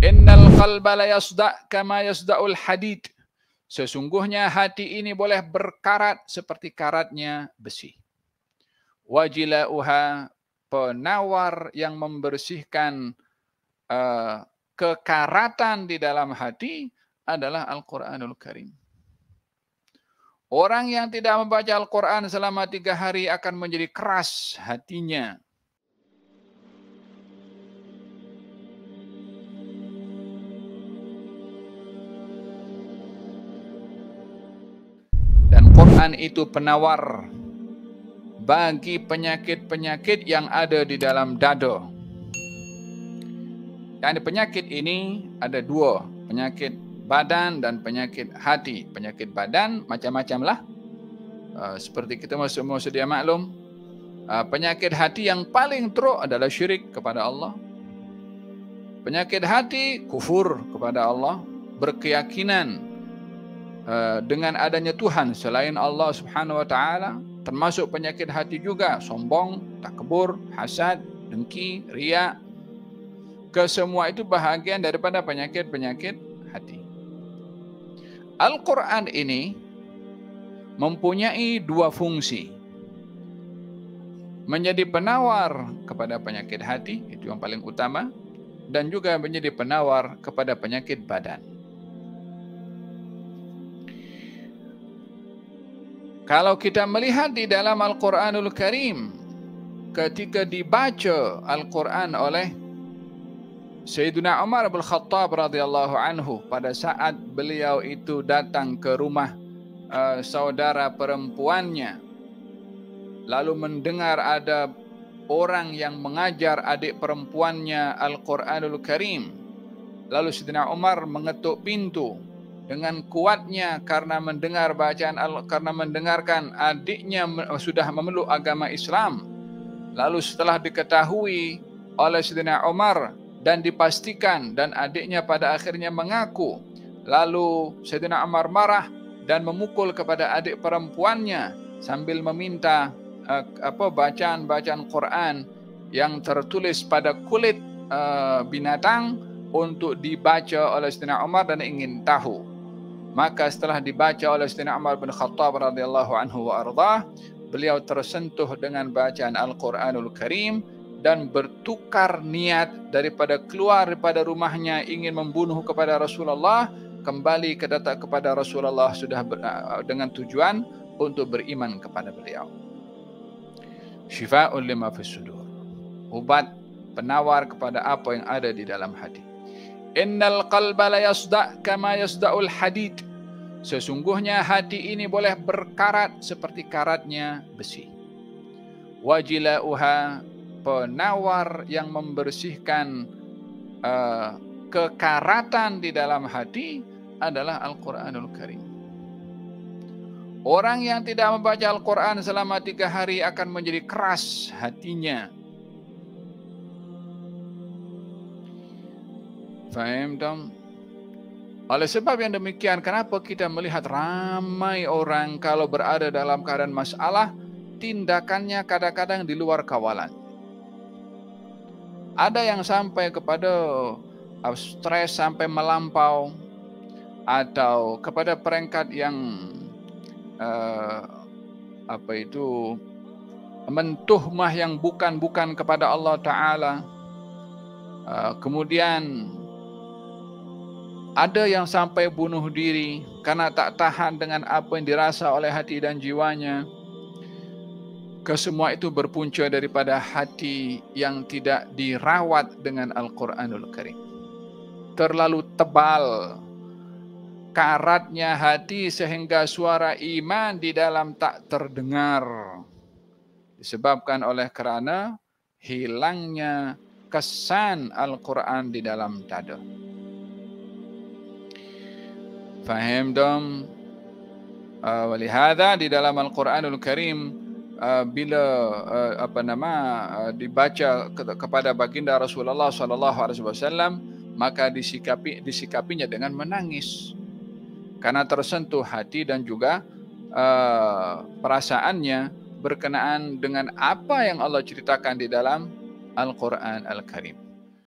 Innal qalba la yasda' kama yasda'ul hadid. Sesungguhnya hati ini boleh berkarat seperti karatnya besi. Wajila'uha, penawar yang membersihkan kekaratan di dalam hati adalah Al-Quranul Karim. Orang yang tidak membaca Al-Quran selama 3 hari akan menjadi keras hatinya. Dan Quran itu penawar bagi penyakit-penyakit yang ada di dalam dada. Dan penyakit ini ada 2, penyakit badan dan penyakit hati. Penyakit badan macam-macam lah. Seperti kita semua sedia maklum, penyakit hati yang paling teruk adalah syirik kepada Allah. Penyakit hati kufur kepada Allah, berkeyakinan dengan adanya Tuhan selain Allah Subhanahu wa taala. Termasuk penyakit hati juga sombong, takabur, hasad, dengki, riya. Kesemua itu bahagian daripada penyakit-penyakit hati. Al-Quran ini mempunyai 2 fungsi. Menjadi penawar kepada penyakit hati, itu yang paling utama, dan juga menjadi penawar kepada penyakit badan. Kalau kita melihat di dalam Al-Quranul Karim, ketika dibaca Al-Quran oleh Sayyidina Umar bin Khattab radhiyallahu anhu pada saat beliau itu datang ke rumah saudara perempuannya, lalu mendengar ada orang yang mengajar adik perempuannya Al-Quranul Karim. Lalu Sayyidina Umar mengetuk pintu dengan kuatnya karena mendengarkan adiknya sudah memeluk agama Islam. Lalu setelah diketahui oleh Sayyidina Umar dan dipastikan dan adiknya pada akhirnya mengaku, lalu Sayyidina Umar marah dan memukul kepada adik perempuannya sambil meminta bacaan Quran yang tertulis pada kulit binatang untuk dibaca oleh Sayyidina Umar dan ingin tahu. Maka setelah dibaca oleh Sayyidina Umar bin Khattab radhiyallahu anhu wa ardhah, beliau tersentuh dengan bacaan Al-Quranul Karim dan bertukar niat daripada keluar daripada rumahnya ingin membunuh kepada Rasulullah, kembali kepada Rasulullah sudah dengan tujuan untuk beriman kepada beliau. Syifa'un lima fis sudur, obat penawar kepada apa yang ada di dalam hati. Innal qalba la yasda' kama yasda'ul hadid. Sesungguhnya hati ini boleh berkarat seperti karatnya besi. Wajila'uha, penawar yang membersihkan kekaratan di dalam hati adalah Al-Quranul Karim. Orang yang tidak membaca Al-Quran selama 3 hari akan menjadi keras hatinya. Faham tak? Oleh sebab yang demikian, kenapa kita melihat ramai orang kalau berada dalam keadaan masalah, tindakannya kadang-kadang di luar kawalan. Ada yang sampai kepada stres sampai melampau, atau kepada peringkat yang mentuhmah yang bukan kepada Allah Ta'ala. Kemudian ada yang sampai bunuh diri karena tak tahan dengan apa yang dirasa oleh hati dan jiwanya. Kesemua itu berpunca daripada hati yang tidak dirawat dengan Al-Quranul Karim. Terlalu tebal karatnya hati sehingga suara iman di dalam tak terdengar. Disebabkan oleh kerana hilangnya kesan Al-Quran di dalam dada. Faham dong? Walihada di dalam Al-Quranul Karim bila dibaca kepada baginda Rasulullah SAW, maka disikapinya dengan menangis karena tersentuh hati dan juga perasaannya berkenaan dengan apa yang Allah ceritakan di dalam Al-Quran Al-Karim.